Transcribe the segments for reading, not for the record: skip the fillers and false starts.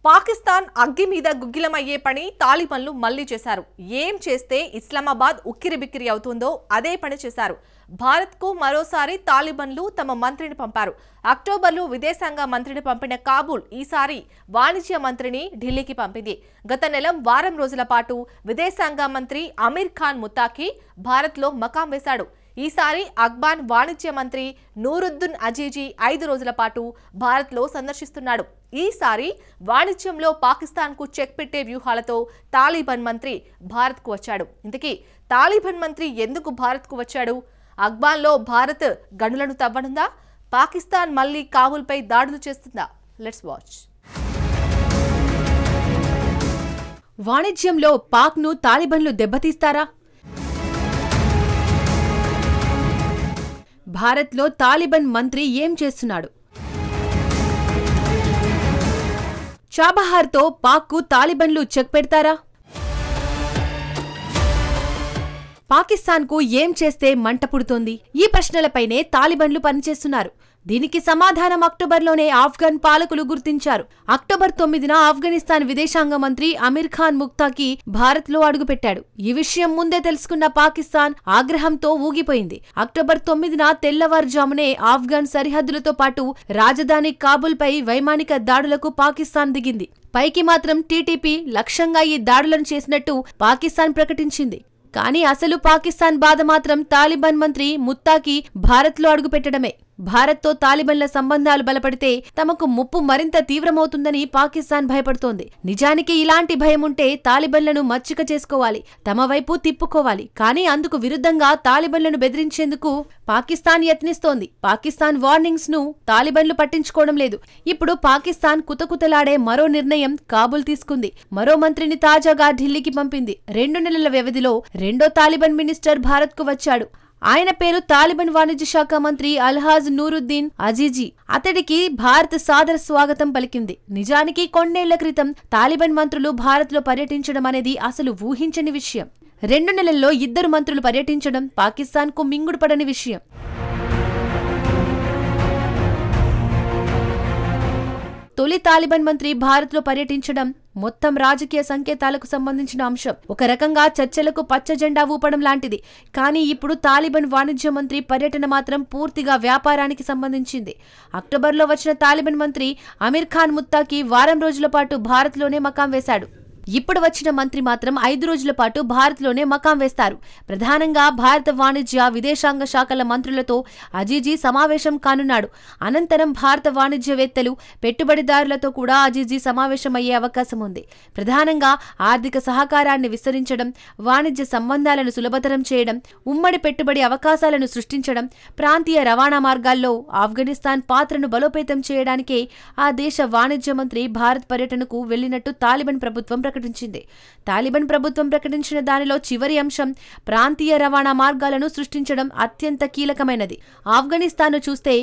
పాకిస్తాన్ అగ్గి మీద గుగ్గిలమయ్యే పని తాలిబాన్లు మళ్లీ చేశారు. ఏం చేస్తే ఇస్లామాబాద్ ఉక్కిరిబిక్కిరి అవుతుందో అదే పని చేశారు. భారత్కు మరోసారి తాలిబాన్లు తమ మంత్రిని పంపారు. అక్టోబర్లో విదేశాంగ మంత్రిని పంపిన కాబూల్ ఈసారి వాణిజ్య మంత్రిని ఢిల్లీకి పంపింది. గత నెల వారం రోజుల పాటు విదేశాంగ మంత్రి అమీర్ ఖాన్ ముత్తాకి భారత్లో మకాం వేశాడు. ఈసారి అఫ్ఘాన్ వాణిజ్య మంత్రి నూరుద్దీన్ అజీజీ 5 రోజుల పాటు భారత్లో సందర్శిస్తున్నాడు. ఈసారి వాణిజ్యంలో పాకిస్తాన్కు చెక్ పెట్టే వ్యూహాలతో తాలిబాన్ మంత్రి భారత్కు వచ్చాడు. ఇంతకీ తాలిబాన్ మంత్రి ఎందుకు భారత్కు వచ్చాడు? అఫ్ఘాన్లో భారత్ గనులను తవ్వనుందా? పాకిస్తాన్ మళ్లీ కాబూల్పై దాడులు చేస్తుందా? Let's watch. వాణిజ్యంలో పాక్ను తాలిబాన్లు దెబ్బతీస్తారా? భారత్లో తాలిబాన్ మంత్రి ఏం చేస్తున్నాడు? చాబహార్తో పాక్కు తాలిబాన్లు చెక్ పెడతారా? పాకిస్తాన్కు ఏం చేస్తే మంట పుడుతోంది? ఈ ప్రశ్నలపైనే తాలిబాన్లు పనిచేస్తున్నారు. దీనికి సమాధానం అక్టోబర్లోనే ఆఫ్ఘన్ పాలకులు గుర్తించారు. అక్టోబర్ 9న ఆఫ్ఘనిస్తాన్ విదేశాంగ మంత్రి అమీర్ ఖాన్ ముత్తాకి భారత్లో అడుగుపెట్టాడు. ఈ విషయం ముందే తెలుసుకున్న పాకిస్తాన్ ఆగ్రహంతో ఊగిపోయింది. అక్టోబర్ 9న తెల్లవారుజామునే ఆఫ్ఘన్ సరిహద్దులతో పాటు రాజధాని కాబూల్పై వైమానిక దాడులకు పాకిస్తాన్ దిగింది. పైకి మాత్రం టీటీపీ లక్ష్యంగా ఈ దాడులను చేసినట్టు పాకిస్తాన్ ప్రకటించింది. కానీ అసలు పాకిస్తాన్ బాధ మాత్రం తాలిబాన్ మంత్రి ముత్తాకి భారత్లో అడుగుపెట్టడమే. భారత్తో తాలిబాన్ల సంబంధాలు బలపడితే తమకు ముప్పు మరింత తీవ్రమవుతుందని పాకిస్తాన్ భయపడుతోంది. నిజానికి ఇలాంటి భయం ఉంటే తాలిబాన్లను మచ్చిక చేసుకోవాలి, తమ వైపు తిప్పుకోవాలి. కానీ అందుకు విరుద్ధంగా తాలిబాన్లను బెదిరించేందుకు పాకిస్తాన్ యత్నిస్తోంది. పాకిస్తాన్ వార్నింగ్స్ ను తాలిబాన్లు పట్టించుకోవడం లేదు. ఇప్పుడు పాకిస్తాన్ కుతకుతలాడే మరో నిర్ణయం కాబూల్ తీసుకుంది. మరో మంత్రిని తాజాగా ఢిల్లీకి పంపింది. 2 నెలల వ్యవధిలో రెండో తాలిబాన్ మినిస్టర్ భారత్కు వచ్చాడు. ఆయన పేరు తాలిబాన్ వాణిజ్య శాఖ మంత్రి అల్హాజ్ నూరుద్దీన్ అజీజీ. అతడికి భారత్ సాదర స్వాగతం పలికింది. నిజానికి కొన్నేళ్ల క్రితం తాలిబాన్ మంత్రులు భారత్లో పర్యటించడం అనేది అసలు ఊహించని విషయం. 2 నెలల్లో 2 మంత్రులు పర్యటించడం పాకిస్తాన్కు మింగుడుపడని విషయం. తొలి తాలిబాన్ మంత్రి భారత్లో పర్యటించడం మొత్తం రాజకీయ సంకేతాలకు సంబంధించిన అంశం. ఒక రకంగా చర్చలకు పచ్చ జెండా ఊపడం లాంటిది. కానీ ఇప్పుడు తాలిబాన్ వాణిజ్య మంత్రి పర్యటన మాత్రం పూర్తిగా వ్యాపారానికి సంబంధించింది. అక్టోబర్లో వచ్చిన తాలిబాన్ మంత్రి అమీర్ ఖాన్ ముత్తాకి వారం రోజుల పాటు భారత్లోనే మకాం వేశాడు. ఇప్పుడు వచ్చిన మంత్రి మాత్రం 5 రోజుల పాటు భారత్లోనే మకాం వేస్తారు. ప్రధానంగా భారత వాణిజ్య విదేశాంగ శాఖల మంత్రులతో అజీజీ సమావేశం కానున్నాడు. అనంతరం భారత వాణిజ్యవేత్తలు పెట్టుబడిదారులతో కూడా అజీజీ సమావేశమయ్యే అవకాశం ఉంది. ప్రధానంగా ఆర్థిక సహకారాన్ని విస్తరించడం, వాణిజ్య సంబంధాలను సులభతరం చేయడం, ఉమ్మడి పెట్టుబడి అవకాశాలను సృష్టించడం, ప్రాంతీయ రవాణా మార్గాల్లో ఆఫ్ఘనిస్తాన్ పాత్రను బలోపేతం చేయడానికే ఆ దేశ వాణిజ్య మంత్రి భారత్ పర్యటనకు వెళ్లినట్టు తాలిబాన్ ప్రభుత్వం ప్రకటించింది. తాలిబాన్ ప్రభుత్వం ప్రకటించిన దానిలో చివరి అంశం ప్రాంతీయ రవాణా మార్గాలను సృష్టించడం అత్యంత కీలకమైనది. ఆఫ్ఘనిస్తాన్ను చూస్తే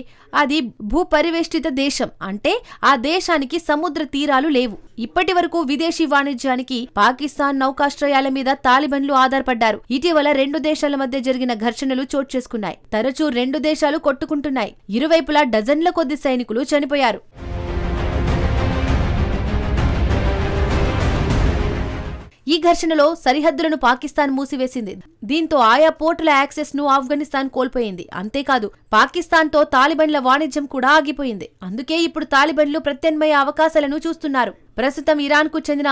అది భూపరివేష్టిత దేశం. అంటే ఆ దేశానికి సముద్ర తీరాలు లేవు. ఇప్పటి వరకు విదేశీ వాణిజ్యానికి పాకిస్తాన్ నౌకాశ్రయాల మీద తాలిబాన్లు ఆధారపడ్డారు. ఇటీవల 2 దేశాల మధ్య జరిగిన ఘర్షణలు చోటు చేసుకున్నాయి. తరచూ 2 దేశాలు కొట్టుకుంటున్నాయి. ఇరువైపులా డజన్ల కొద్ది సైనికులు చనిపోయారు. ఈ ఘర్షణలో సరిహద్దులను పాకిస్తాన్ మూసివేసింది. దీంతో ఆయా పోర్టుల యాక్సెస్ ను ఆఫ్ఘనిస్తాన్ కోల్పోయింది. అంతేకాదు పాకిస్తాన్తో తాలిబాన్ల వాణిజ్యం కూడా ఆగిపోయింది. అందుకే ఇప్పుడు తాలిబాన్లు ప్రత్యామ్నాయ అవకాశాలను చూస్తున్నారు. ప్రస్తుతం ఇరాన్కు చెందిన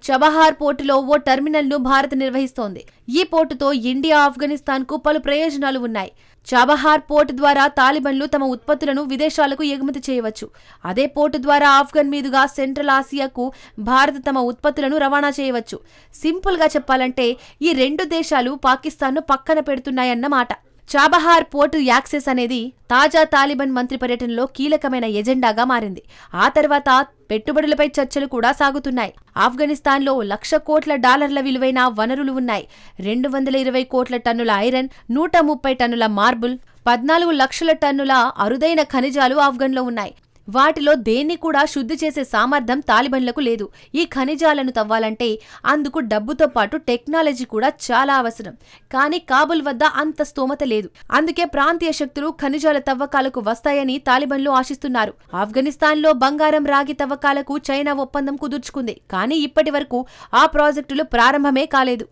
చబహార్ పోర్టులో ఓ టెర్మినల్ను భారత్ నిర్వహిస్తోంది. ఈ పోర్టుతో ఇండియా, ఆఫ్ఘనిస్తాన్కు పలు ప్రయోజనాలు ఉన్నాయి. చాబహార్ పోర్టు ద్వారా తాలిబాన్లు తమ ఉత్పత్తులను విదేశాలకు ఎగుమతి చేయవచ్చు. అదే పోర్టు ద్వారా ఆఫ్ఘన్ మీదుగా సెంట్రల్ ఆసియాకు భారత్ తమ ఉత్పత్తులను రవాణా చేయవచ్చు. సింపుల్ గా చెప్పాలంటే ఈ 2 దేశాలు పాకిస్తాన్ను పక్కన పెడుతున్నాయన్నమాట. చాబహార్ పోర్టు యాక్సెస్ అనేది తాజా తాలిబాన్ మంత్రి పర్యటనలో కీలకమైన ఎజెండాగా మారింది. ఆ తర్వాత పెట్టుబడులపై చర్చలు కూడా సాగుతున్నాయి. ఆఫ్ఘనిస్తాన్లో $1,00,000 కోట్ల విలువైన వనరులు ఉన్నాయి. 220 కోట్ల టన్నుల ఐరన్, 130 టన్నుల మార్బుల్, 14 లక్షల టన్నుల అరుదైన ఖనిజాలు ఆఫ్ఘన్లో ఉన్నాయి. వాటిలో దేన్ని కూడా శుద్ధి చేసే సామర్థ్యం తాలిబన్లకు లేదు. ఈ ఖనిజాలను తవ్వాలంటే అందుకు డబ్బుతో పాటు టెక్నాలజీ కూడా చాలా అవసరం. కానీ కాబుల్ వద్ద అంత స్తోమత లేదు. అందుకే ప్రాంతీయ శక్తులు ఖనిజాల తవ్వకాలకు వస్తాయని తాలిబన్లు ఆశిస్తున్నారు. ఆఫ్ఘనిస్తాన్లో బంగారం, రాగి తవ్వకాలకు చైనా ఒప్పందం కుదుర్చుకుంది. కానీ ఇప్పటి వరకు ఆ ప్రాజెక్టులు ప్రారంభమే కాలేదు.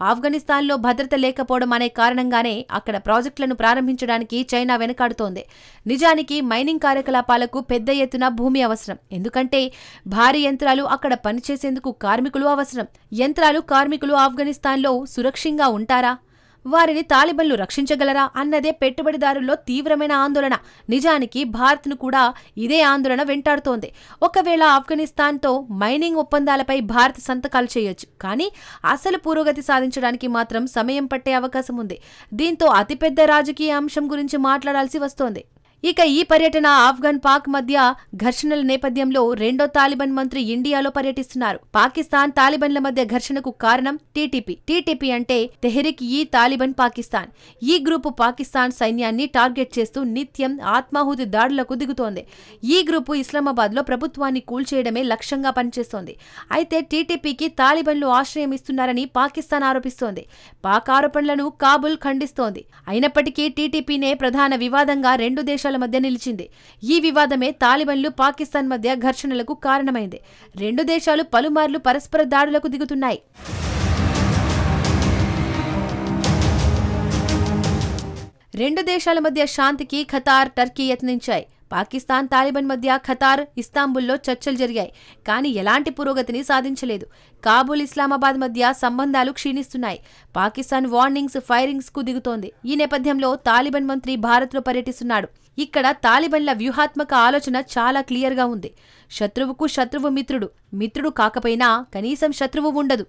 ఆఫ్ఘనిస్తాన్లో భద్రత లేకపోవడం అనే కారణంగానే అక్కడ ప్రాజెక్టులను ప్రారంభించడానికి చైనా వెనకాడుతోంది. నిజానికి మైనింగ్ కార్యకలాపాలకు పెద్ద ఎత్తున భూమి అవసరం. ఎందుకంటే భారీ యంత్రాలు అక్కడ పనిచేసేందుకు కార్మికులు అవసరం. యంత్రాలు, కార్మికులు ఆఫ్ఘనిస్తాన్లో సురక్షితంగా ఉంటారా? వారిని తాలిబన్లు రక్షించగలరా అన్నదే పెట్టుబడిదారుల్లో తీవ్రమైన ఆందోళన. నిజానికి భారత్ను కూడా ఇదే ఆందోళన వెంటాడుతోంది. ఒకవేళ ఆఫ్ఘనిస్తాన్తో మైనింగ్ ఒప్పందాలపై భారత్ సంతకాలు చేయొచ్చు. కానీ అసలు పురోగతి సాధించడానికి మాత్రం సమయం పట్టే అవకాశం ఉంది. దీంతో అతిపెద్ద రాజకీయ అంశం గురించి మాట్లాడాల్సి వస్తోంది. ఇక ఈ పర్యటన ఆఫ్ఘన్ పాక్ మధ్య ఘర్షణల నేపథ్యంలో రెండో తాలిబాన్ మంత్రి ఇండియాలో పర్యటిస్తున్నారు. పాకిస్తాన్ తాలిబాన్ల మధ్య ఘర్షణకు కారణం టీటీపీ. టీటీపీ అంటే తెహ్రీక్ ఈ తాలిబాన్ పాకిస్తాన్. ఈ గ్రూపు పాకిస్తాన్ సైన్యాన్ని టార్గెట్ చేస్తూ నిత్యం ఆత్మాహుతి దాడులకు దిగుతోంది. ఈ గ్రూపు ఇస్లామాబాద్ లో ప్రభుత్వాన్ని కూల్చేయడమే లక్ష్యంగా పనిచేస్తోంది. అయితే టీటీపీకి తాలిబాన్లు ఆశ్రయం ఇస్తున్నారని పాకిస్తాన్ ఆరోపిస్తోంది. పాక్ ఆరోపణలను కాబుల్ ఖండిస్తోంది. అయినప్పటికీ టీటీపీనే ప్రధాన వివాదంగా రెండు దేశాల మధ్య నిలిచింది. ఈ వివాదమే తాలిబాన్లు, పాకిస్తాన్ మధ్య ఘర్షణలకు కారణమైంది. రెండు దేశాలు పలుమార్లు పరస్పర దాడులకు దిగుతున్నాయి. రెండు దేశాల మధ్య శాంతికి ఖతార్, టర్కీ యత్నించాయి. పాకిస్తాన్, తాలిబాన్ మధ్య ఖతార్, ఇస్తాంబుల్లో చర్చలు జరిగాయి. కానీ ఎలాంటి పురోగతిని సాధించలేదు. కాబూల్, ఇస్లామాబాద్ మధ్య సంబంధాలు క్షీణిస్తున్నాయి. పాకిస్తాన్ వార్నింగ్స్, ఫైరింగ్స్ కు దిగుతోంది. ఈ నేపథ్యంలో తాలిబాన్ మంత్రి భారత్లో పర్యటిస్తున్నాడు. ఇక్కడ తాలిబాన్ల వ్యూహాత్మక ఆలోచన చాలా క్లియర్గా ఉంది. శత్రువుకు శత్రువు మిత్రుడు, మిత్రుడు కాకపోయినా కనీసం శత్రువు ఉండదు.